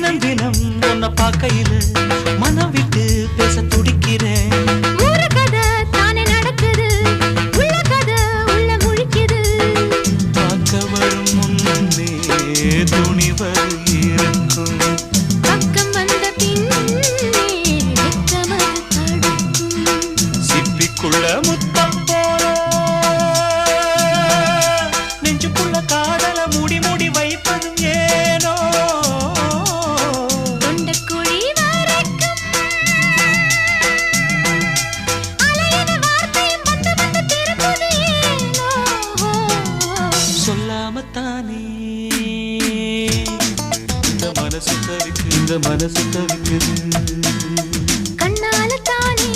தினம் தினம் உன்னை பார்க்கையில மனம் விட்டு பேச துடிக்கிறேன். ஊரு கதை தானே நடக்குது, உள்ள கதை உள்ள முழிக்குது. பார்க்க வரும் முன்னே துணிவர் இருக்கும், பக்கம் வந்த பின்னே வெட்கமது தடுக்கும். சிப்பிக்குள்ள முத்தம் போல நெஞ்சுக்குள்ள காதல மூடி மூடி வைப்பதும் ஏனோ. தொண்டக்குழி வரைக்கும் அலையின வார்த்தையும் வந்து வந்து திரும்புது ஏனோ. சொல்லாமத்தானே இந்த மனசு தவிக்குது, கண்ணால தானே